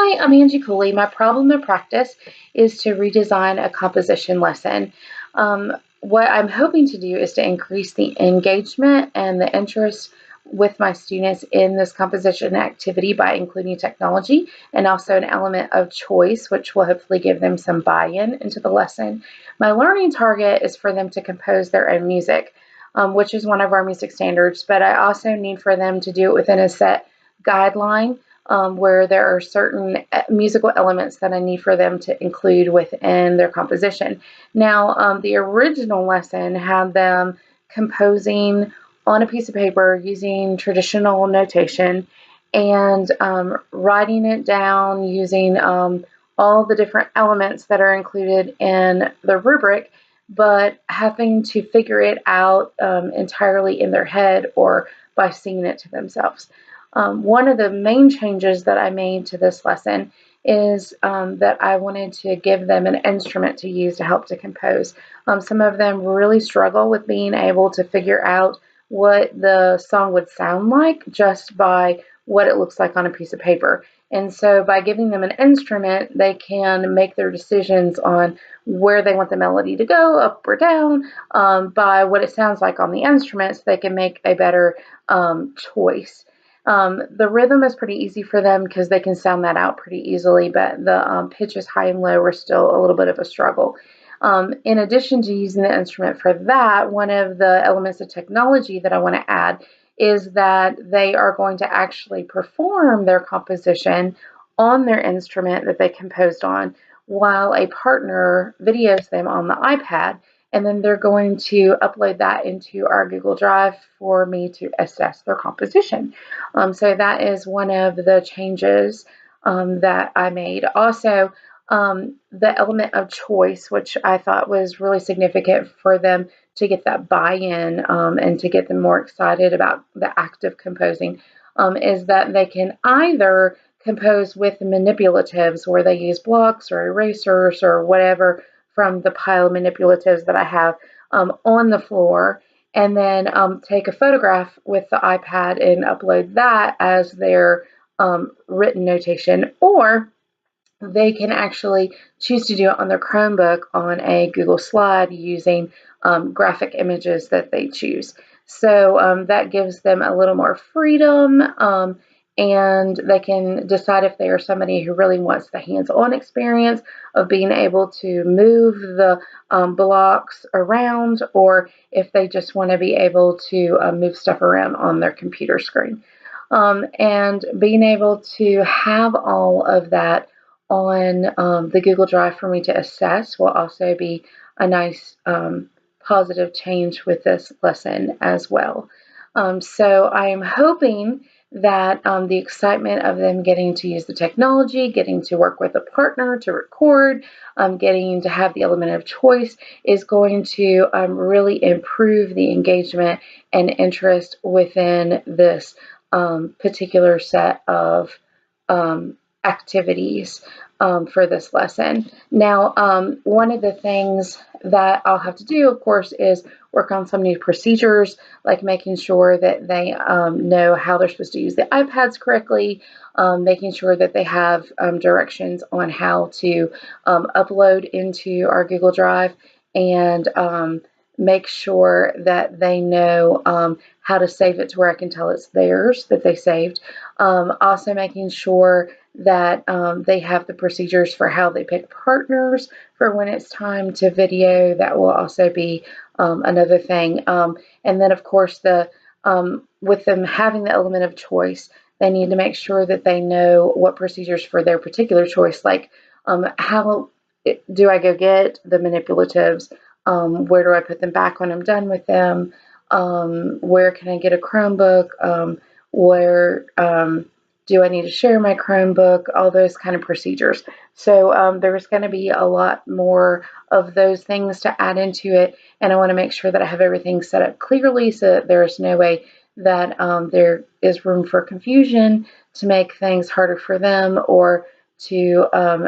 Hi, I'm Angie Cooley. My problem in practice is to redesign a composition lesson. What I'm hoping to do is to increase the engagement and the interest with my students in this composition activity by including technology and also an element of choice, which will hopefully give them some buy-in into the lesson. My learning target is for them to compose their own music, which is one of our music standards, but I also need for them to do it within a set guideline where there are certain musical elements that I need for them to include within their composition. Now, the original lesson had them composing on a piece of paper using traditional notation and writing it down using all the different elements that are included in the rubric, but having to figure it out entirely in their head or by singing it to themselves. One of the main changes that I made to this lesson is that I wanted to give them an instrument to use to help to compose. Some of them really struggle with being able to figure out what the song would sound like just by what it looks like on a piece of paper. And so by giving them an instrument, they can make their decisions on where they want the melody to go, up or down, by what it sounds like on the instrument, so they can make a better choice. The rhythm is pretty easy for them because they can sound that out pretty easily, but the pitches high and low are still a little bit of a struggle. In addition to using the instrument for that, one of the elements of technology that I want to add is that they are going to actually perform their composition on their instrument that they composed on while a partner videos them on the iPad, and then they're going to upload that into our Google Drive for me to assess their composition. So that is one of the changes that I made. Also, the element of choice, which I thought was really significant for them to get that buy-in and to get them more excited about the act of composing, is that they can either compose with manipulatives where they use blocks or erasers or whatever from the pile of manipulatives that I have on the floor, and then take a photograph with the iPad and upload that as their written notation, or they can actually choose to do it on their Chromebook on a Google Slide using graphic images that they choose. So that gives them a little more freedom, and they can decide if they are somebody who really wants the hands-on experience of being able to move the blocks around, or if they just want to be able to move stuff around on their computer screen. And being able to have all of that on the Google Drive for me to assess will also be a nice positive change with this lesson as well. So I am hoping that the excitement of them getting to use the technology, getting to work with a partner to record, getting to have the element of choice is going to really improve the engagement and interest within this particular set of activities for this lesson. Now, one of the things that I'll have to do, of course, is work on some new procedures, like making sure that they know how they're supposed to use the iPads correctly, making sure that they have directions on how to upload into our Google Drive, and make sure that they know how to save it to where I can tell it's theirs, that they saved. Also making sure that they have the procedures for how they pick partners for when it's time to video. That will also be another thing. And then, of course, with them having the element of choice, they need to make sure that they know what procedures for their particular choice, like how do I go get the manipulatives? Where do I put them back when I'm done with them? Where can I get a Chromebook? Where do I need to share my Chromebook? All those kind of procedures. So there's going to be a lot more of those things to add into it, and I want to make sure that I have everything set up clearly so that there's no way that there is room for confusion to make things harder for them, or to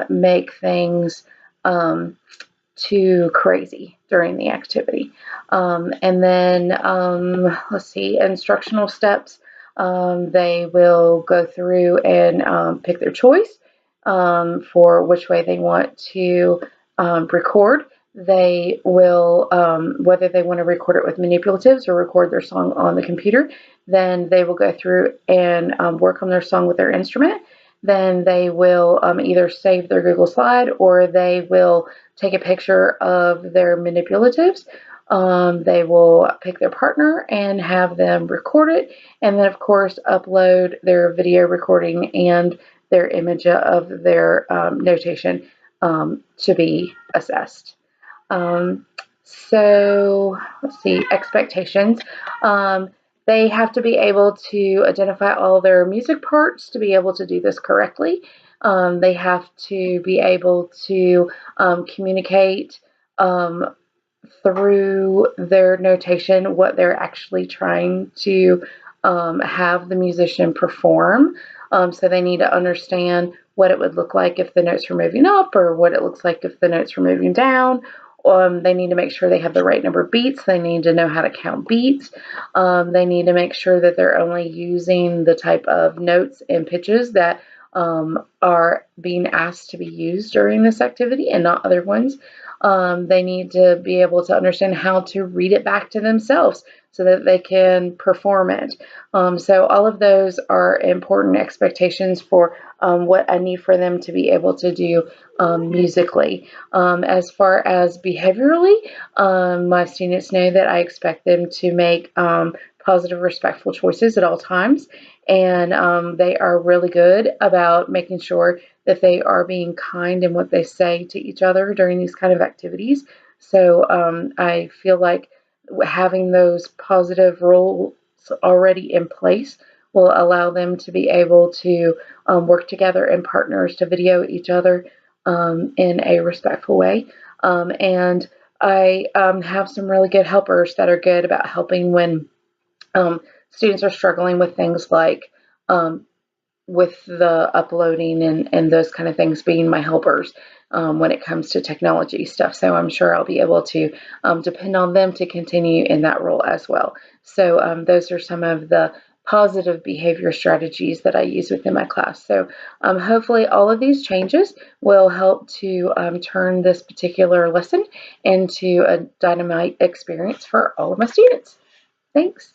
make things too crazy during the activity. And then let's see, instructional steps. They will go through and pick their choice. for which way they want to record. They will, whether they want to record it with manipulatives or record their song on the computer, then they will go through and work on their song with their instrument. Then they will either save their Google Slide, or they will take a picture of their manipulatives. They will pick their partner and have them record it, and then of course upload their video recording and their image of their notation to be assessed. So let's see, expectations. They have to be able to identify all their music parts to be able to do this correctly. They have to be able to communicate through their notation what they're actually trying to have the musician perform. So they need to understand what it would look like if the notes were moving up, or what it looks like if the notes were moving down. They need to make sure they have the right number of beats. They need to know how to count beats. They need to make sure that they're only using the type of notes and pitches that are being asked to be used during this activity, and not other ones. They need to be able to understand how to read it back to themselves so that they can perform it. So all of those are important expectations for what I need for them to be able to do musically. As far as behaviorally, my students know that I expect them to make positive, respectful choices at all times, and they are really good about making sure that they are being kind in what they say to each other during these kind of activities. So I feel like having those positive rules already in place will allow them to be able to work together in partners to video each other in a respectful way. And I have some really good helpers that are good about helping when students are struggling with things like with the uploading and those kind of things, being my helpers when it comes to technology stuff. So I'm sure I'll be able to depend on them to continue in that role as well. So those are some of the positive behavior strategies that I use within my class. So hopefully all of these changes will help to turn this particular lesson into a dynamite experience for all of my students. Thanks.